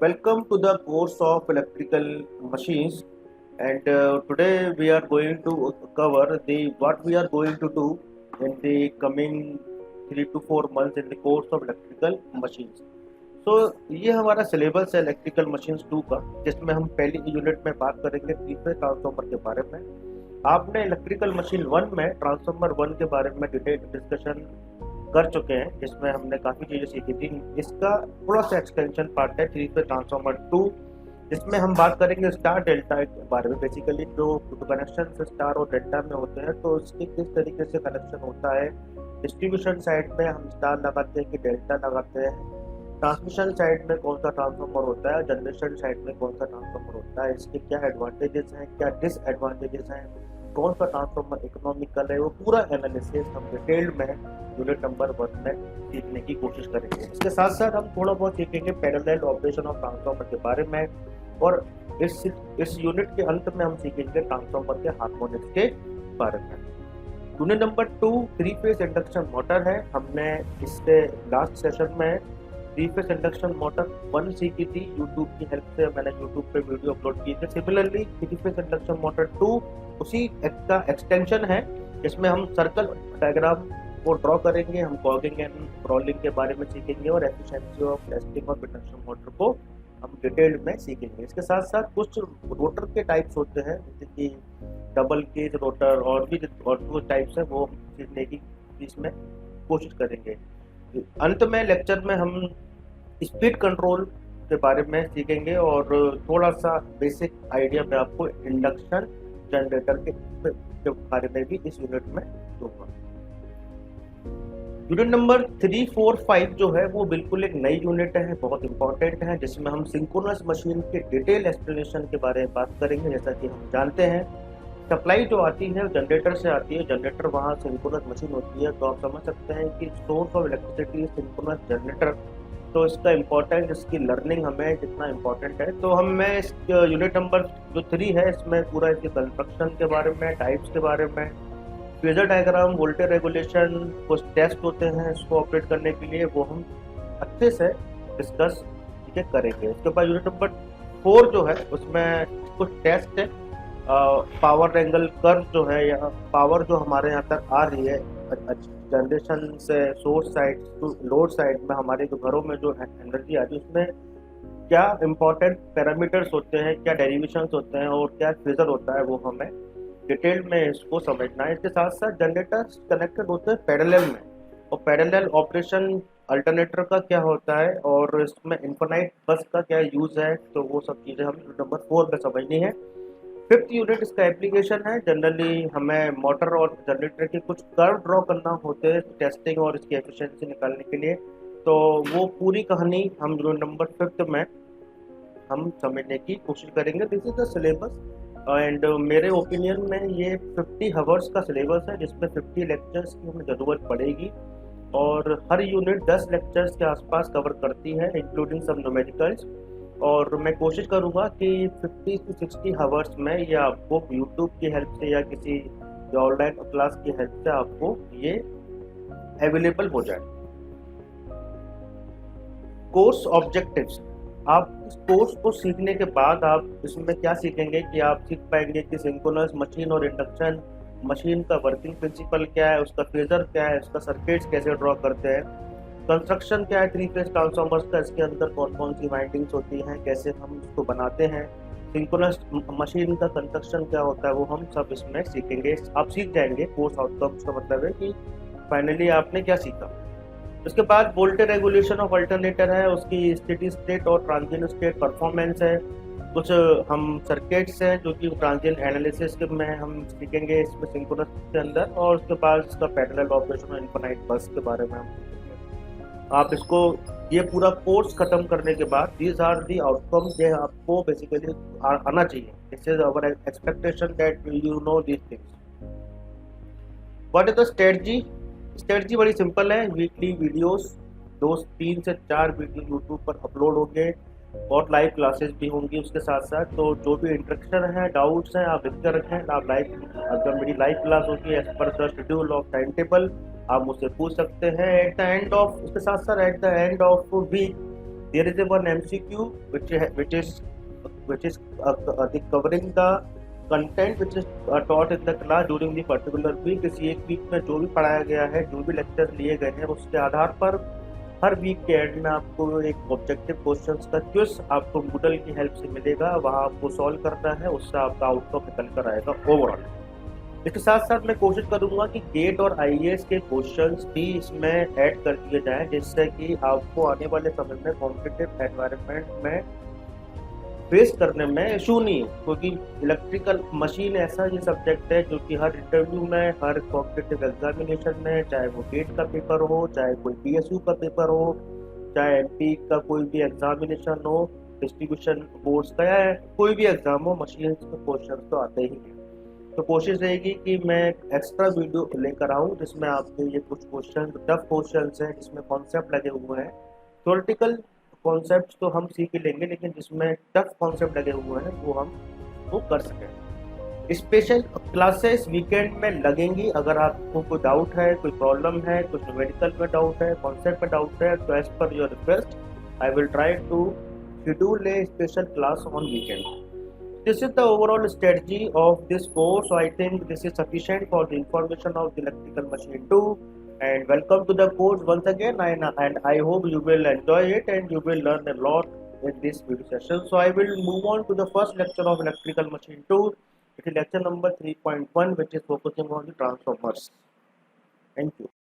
Welcome to the course of electrical machines, and today we are going to cover the what we are going to do in the coming 3 to 4 months in the course of electrical machines. So ये हमारा syllabus है electrical machines 2 का, जिसमें हम पहली unit में बात करेंगे 3 फेज ट्रांसफार्मर के बारे में। आपने इलेक्ट्रिकल मशीन 1 में ट्रांसफार्मर 1 के बारे में डिटेल डिस्कशन कर चुके हैं, जिसमें हमने काफ़ी चीज़ें सीखी थी। इसका थोड़ा सा एक्सटेंशन पार्ट है 3 फेज ट्रांसफार्मर 2, जिसमें हम बात करेंगे स्टार डेल्टा के बारे में। बेसिकली जो कनेक्शन स्टार और डेल्टा में होते हैं, तो इसके किस तरीके से कनेक्शन होता है। डिस्ट्रीब्यूशन साइड में हम स्टार लगाते हैं कि डेल्टा लगाते हैं, ट्रांसमिशन साइड में कौन सा ट्रांसफार्मर होता है, जनरेशन साइड में कौन सा ट्रांसफार्मर होता है, इसके क्या एडवांटेजेस हैं, क्या डिसएडवांटेजेस हैं, कौन सा ट्रांसफार्मर इकोनॉमिकल है, वो पूरा एनालिसिस हम डिटेल्ड में यूनिट नंबर 1 में सीखने की कोशिश करेंगे। इसके साथ साथ हम थोड़ा बहुत सीखेंगे पैरेलल ऑपरेशन ऑफ ट्रांसफार्मर के बारे में, और इस यूनिट के अंत में हम सीखेंगे ट्रांसफार्मर के हार्मोनिक्स के बारे में। Unit number 2 3 phase induction motor है। हमने इससे लास्ट सेशन में 3 फेज इंडक्शन मोटर 1 सीखी थी यूट्यूब की हेल्प से। मैंने यूट्यूब पे वीडियो अपलोड की थी। सिमिलरली 3 फेज इंडक्शन मोटर 2 उसी का एक्सटेंशन है, जिसमें हम सर्कल डायग्राम को ड्रॉ करेंगे, हम कॉगिंग एंड रोलिंग के बारे में सीखेंगे, और efficiency of testing of induction motor को हम डिटेल्ड में सीखेंगे। इसके साथ साथ कुछ रोटर के टाइप्स होते हैं, जैसे कि डबल केज रोटर और भी जो टाइप्स हैं, वो हम सीखने की इसमें कोशिश करेंगे। अंत में लेक्चर में हम स्पीड कंट्रोल के बारे में सीखेंगे, और थोड़ा सा बेसिक आइडिया मैं आपको इंडक्शन जनरेटर के बारे में भी इस यूनिट में दूंगा। यूनिट नंबर 3, 4, 5 जो है वो बिल्कुल एक नई यूनिट है, बहुत इंपॉर्टेंट है, जिसमें हम सिंक्रोनस मशीन के डिटेल एक्सप्लेनेशन के बारे में बात करेंगे। जैसा कि हम जानते हैं, सप्लाई जो आती है जनरेटर से आती है, जनरेटर वहाँ सिंक्रोनस मशीन होती है, तो आप समझ सकते हैं कि source of electricity synchronous generator. तो इसका इम्पोर्टेंट, इसकी लर्निंग हमें कितना इम्पोर्टेंट है। तो मैं इस यूनिट नंबर जो 3 है, इसमें पूरा इसके कंस्ट्रक्शन के बारे में, टाइप्स के बारे में, फेजर डायग्राम, वोल्टेज रेगुलेशन, कुछ टेस्ट होते हैं इसको ऑपरेट करने के लिए, वो हम अच्छे से डिस्कस करेंगे। उसके बाद यूनिट नंबर 4 जो है, उसमें कुछ टेस्ट है, पावर एंगल कर्व जो है, या पावर जो हमारे यहाँ तक आ रही है जनरेशन से source side to load side में, हमारे जो घरों में जो एनर्जी आ रही है, उसमें क्या इंपॉर्टेंट पैरामीटर्स होते हैं, क्या डेरिवेशंस होते हैं, और क्या फेजर होता है, वो हमें डिटेल में इसको समझना है। इसके साथ साथ जनरेटर्स कनेक्टेड होते हैं पैरेलल में, और पैरेलल ऑपरेशन अल्टरनेटर का क्या होता है, और इसमें इन्फिनाइट बस का क्या यूज़ है, तो वो सब चीज़ें हम नंबर 4 में समझनी है। 5th यूनिट इसका एप्लीकेशन है। जनरली हमें मोटर और जनरेटर के कुछ कर्व ड्रॉ करना होते हैं टेस्टिंग और इसकी एफिशिएंसी निकालने के लिए, तो वो पूरी कहानी हम यूनिट नंबर 5th में हम समझने की कोशिश करेंगे। This is the syllabus, and मेरे ओपिनियन में ये 50 हावर्स का सिलेबस है, जिसमें 50 लेक्चर्स की हमें ज़रूरत पड़ेगी, और हर यूनिट 10 लेक्चर्स के आसपास कवर करती है, इंक्लूडिंग सब न्यूमेरिकल्स। और मैं कोशिश करूँगा कि 50 से 60 हावर्स में ये आपको यूट्यूब की हेल्प से या किसी ऑनलाइन क्लास की हेल्प से आपको ये अवेलेबल हो जाए। कोर्स ऑब्जेक्टिव्स, आप इस कोर्स को सीखने के बाद आप इसमें क्या सीखेंगे कि आप सीख पाएंगे कि सिंक्रोनस मशीन और इंडक्शन मशीन का वर्किंग प्रिंसिपल क्या है, उसका फेजर क्या है, उसका सर्किट्स कैसे ड्रॉ करते हैं, कंस्ट्रक्शन क्या है 3 फेज ट्रांसफार्मर्स का, इसके अंदर कौन कौन सी वाइंडिंग्स होती हैं, कैसे हम इसको बनाते हैं, सिंक्रोनस मशीन का कंस्ट्रक्शन क्या होता है, वो हम सब इसमें सीखेंगे। आप सीख जाएंगे। कोर्स आउटकम्स का मतलब है कि फाइनली आपने क्या सीखा। उसके बाद वोल्टेज रेगुलेशन ऑफ अल्टरनेटर है, उसकी स्टेडी स्टेट और ट्रांजिएंट स्टेट परफॉर्मेंस है। कुछ हम सर्किट्स हैं जो कि ट्रांजिएंट एनालिसिस के में हम सीखेंगे इसमें सिंक्रोनस के अंदर, और उसके बाद इसका पैरेलल ऑपरेशन और इन्फिनाइट बस के बारे में हम सीखेंगे। आप इसको ये पूरा कोर्स खत्म करने के बाद दीज आर दी आउटकम्स, ये आपको बेसिकली आना चाहिए। This is our expectation that you know these things. What is the strategy? Strategy बड़ी सिंपल है। वीकली वीडियोस 2-3 से 4 वीडियो यूट्यूब पर अपलोड होंगे, और लाइव क्लासेस भी होंगी उसके साथ साथ। तो जो भी इंटरेक्शन है, डाउट्स हैं, आप लिख कर रखें। आप अगर मेरी लाइव क्लास होगी as per the schedule of time table, आप मुझसे पूछ सकते हैं। एट द एंड ऑफ, उसके साथ साथ at the end of week there is a one MCQ which is covering the content which is taught in the class during the particular week. इस एक वीक में जो भी पढ़ाया गया है, जो भी लेक्चर लिए गए हैं, उसके आधार पर हर वीक के एंड में आपको एक ऑब्जेक्टिव क्वेश्चंस का क्विज आपको मूडल की हेल्प से मिलेगा, वहाँ आपको सॉल्व करना है, उससे आपका आउटकम निकल कर आएगा ओवरऑल। इसके साथ साथ मैं कोशिश करूंगा कि गेट और आईएएस के क्वेश्चंस भी इसमें ऐड कर दिए जाएं, जिससे कि आपको आने वाले समय में कॉम्पिटिटिव एनवायरनमेंट में फेस करने में इशू नहीं है, क्योंकि इलेक्ट्रिकल मशीन ऐसा ये सब्जेक्ट है जो कि हर इंटरव्यू में, हर कॉम्पिटिटिव एग्जामिनेशन में, चाहे वो गेट का पेपर हो, चाहे कोई पीएसयू का पेपर हो, चाहे एमपी का कोई भी एग्जामिनेशन हो, डिस्ट्रीब्यूशन बोर्ड्स का या कोई भी एग्जाम हो, मशीन के क्वेश्चन तो आते ही हैं। तो कोशिश रहेगी कि मैं एक्स्ट्रा वीडियो लेकर आऊँ जिसमें आपके ये कुछ क्वेश्चन टफ क्वेश्चन हैं, जिसमें कॉन्सेप्ट लगे हुए हैं। थ्योरेटिकल कॉन्सेप्ट तो हम सीख ही लेंगे, लेकिन जिसमें टफ कॉन्सेप्ट लगे हुए हैं वो हम वो कर सकें। स्पेशल क्लासेस वीकेंड में लगेंगी। अगर आपको कोई डाउट है, कोई प्रॉब्लम है, कुछ न्यूमेरिकल में डाउट है, कॉन्सेप्ट में डाउट है, तो as per your request I will try to schedule a special class on weekend. This is the overall strategy of this course. So I think this is sufficient for the information of the electrical machine 2. And welcome to the course once again, and I hope you will enjoy it and you will learn a lot in this video session. So I will move on to the first lecture of electrical machine 2. It is lecture number 3.1, which is focusing on the transformers. Thank you.